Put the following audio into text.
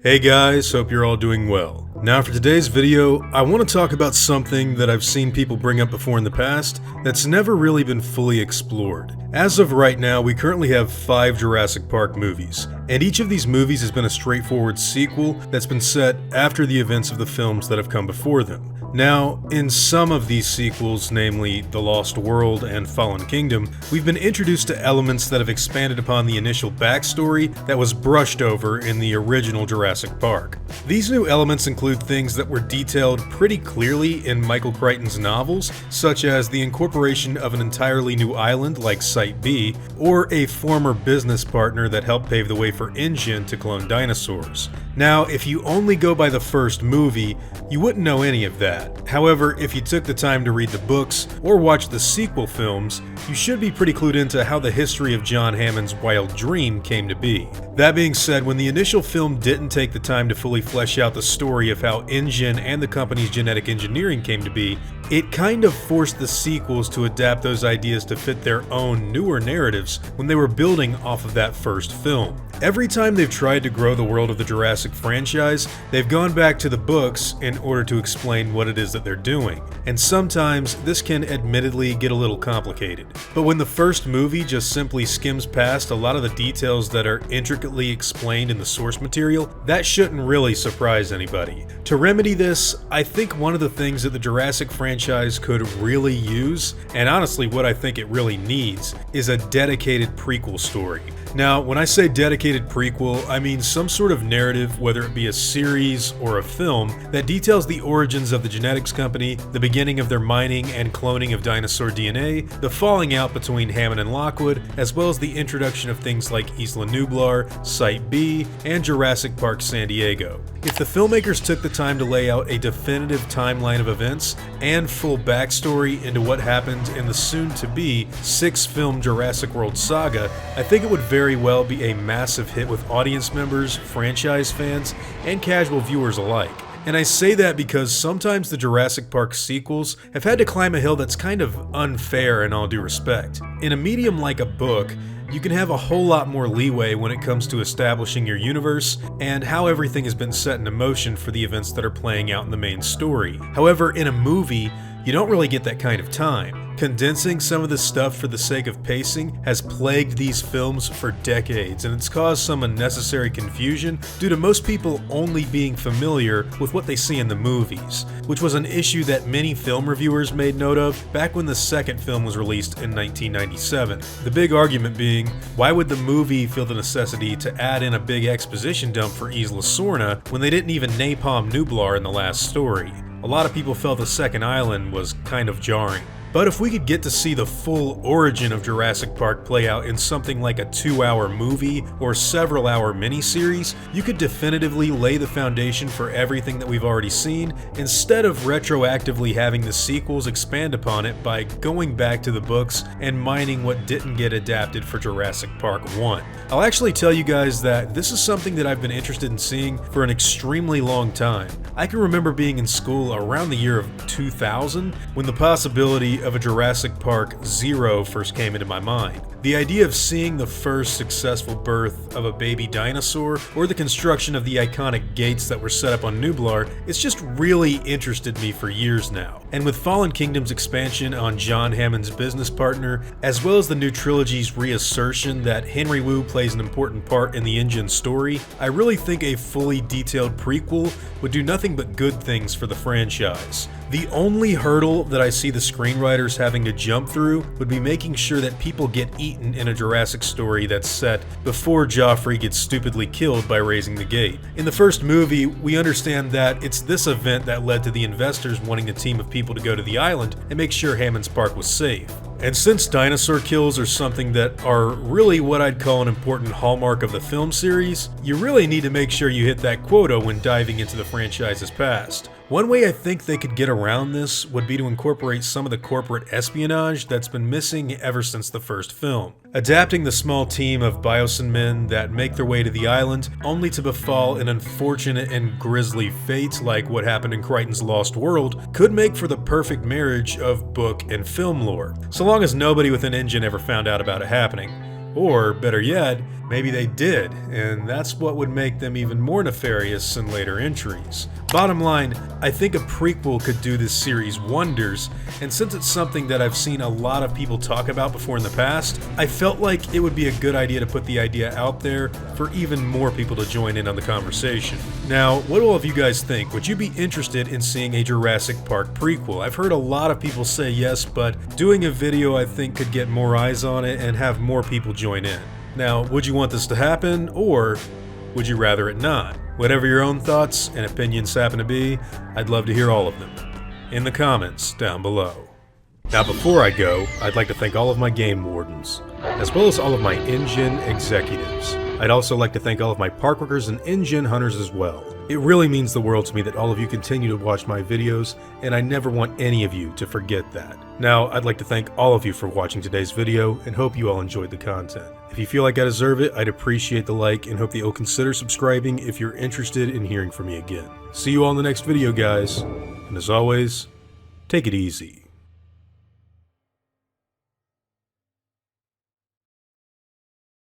Hey guys, hope you're all doing well. Now for today's video, I want to talk about something that I've seen people bring up before in the past that's never really been fully explored. As of right now, we currently have 5 Jurassic Park movies, and each of these movies has been a straightforward sequel that's been set after the events of the films that have come before them. Now, in some of these sequels, namely The Lost World and Fallen Kingdom, we've been introduced to elements that have expanded upon the initial backstory that was brushed over in the original Jurassic Park. These new elements include things that were detailed pretty clearly in Michael Crichton's novels, such as the incorporation of an entirely new island like Site B, or a former business partner that helped pave the way for InGen to clone dinosaurs. Now, if you only go by the first movie, you wouldn't know any of that. However, if you took the time to read the books or watch the sequel films, you should be pretty clued into how the history of John Hammond's wild dream came to be. That being said, when the initial film didn't take the time to fully flesh out the story of how InGen and the company's genetic engineering came to be, it kind of forced the sequels to adapt those ideas to fit their own newer narratives when they were building off of that first film. Every time they've tried to grow the world of the Jurassic franchise, they've gone back to the books in order to explain what it is that they're doing, and sometimes this can admittedly get a little complicated. But when the first movie just simply skims past a lot of the details that are intricately explained in the source material, that shouldn't really surprise anybody. To remedy this, I think one of the things that the Jurassic franchise could really use, and honestly what I think it really needs, is a dedicated prequel story. Now, when I say dedicated prequel, I mean some sort of narrative, whether it be a series or a film, that details the origins of the genetics company, the beginning of their mining and cloning of dinosaur DNA, the falling out between Hammond and Lockwood, as well as the introduction of things like Isla Nublar, Site B, and Jurassic Park Santiago. If the filmmakers took the time to lay out a definitive timeline of events and full backstory into what happened in the soon-to-be 6-film Jurassic World saga, I think it would very well be a massive hit with audience members, franchise fans, and casual viewers alike. And I say that because sometimes the Jurassic Park sequels have had to climb a hill that's kind of unfair in all due respect. In a medium like a book, you can have a whole lot more leeway when it comes to establishing your universe and how everything has been set into motion for the events that are playing out in the main story. However, in a movie, you don't really get that kind of time. Condensing some of this stuff for the sake of pacing has plagued these films for decades, and it's caused some unnecessary confusion due to most people only being familiar with what they see in the movies, which was an issue that many film reviewers made note of back when the second film was released in 1997. The big argument being, why would the movie feel the necessity to add in a big exposition dump for Isla Sorna when they didn't even napalm Nublar in the last story? A lot of people felt the second island was kind of jarring. But if we could get to see the full origin of Jurassic Park play out in something like a 2-hour movie or several-hour miniseries, you could definitively lay the foundation for everything that we've already seen, instead of retroactively having the sequels expand upon it by going back to the books and mining what didn't get adapted for Jurassic Park 1. I'll actually tell you guys that this is something that I've been interested in seeing for an extremely long time. I can remember being in school around the year of 2000 when the possibility of a Jurassic Park 0 first came into my mind. The idea of seeing the first successful birth of a baby dinosaur, or the construction of the iconic gates that were set up on Nublar, it's just really interested me for years now. And with Fallen Kingdom's expansion on John Hammond's business partner, as well as the new trilogy's reassertion that Henry Wu plays an important part in the InGen story, I really think a fully detailed prequel would do nothing but good things for the franchise. The only hurdle that I see the screenwriters having to jump through would be making sure that people get eaten in a Jurassic story that's set before Joffrey gets stupidly killed by raising the gate. In the first movie, we understand that it's this event that led to the investors wanting a team of people to go to the island and make sure Hammond's Park was safe. And since dinosaur kills are something that are really what I'd call an important hallmark of the film series, you really need to make sure you hit that quota when diving into the franchise's past. One way I think they could get around this would be to incorporate some of the corporate espionage that's been missing ever since the first film. Adapting the small team of Biosin men that make their way to the island only to befall an unfortunate and grisly fate like what happened in Crichton's Lost World could make for the perfect marriage of book and film lore, so long as nobody within InGen ever found out about it happening. Or, better yet, Maybe they did, and that's what would make them even more nefarious in later entries. Bottom line, I think a prequel could do this series wonders, and since it's something that I've seen a lot of people talk about before in the past, I felt like it would be a good idea to put the idea out there for even more people to join in on the conversation. Now, what do all of you guys think? Would you be interested in seeing a Jurassic Park prequel? I've heard a lot of people say yes, but doing a video I think could get more eyes on it and have more people join in. Now, would you want this to happen, or would you rather it not? Whatever your own thoughts and opinions happen to be, I'd love to hear all of them in the comments down below. Now, before I go, I'd like to thank all of my game wardens, as well as all of my InGen executives. I'd also like to thank all of my park workers and InGen hunters as well. It really means the world to me that all of you continue to watch my videos, and I never want any of you to forget that. Now, I'd like to thank all of you for watching today's video, and hope you all enjoyed the content. If you feel like I deserve it, I'd appreciate the like, and hope that you'll consider subscribing if you're interested in hearing from me again. See you all in the next video, guys, and as always, take it easy.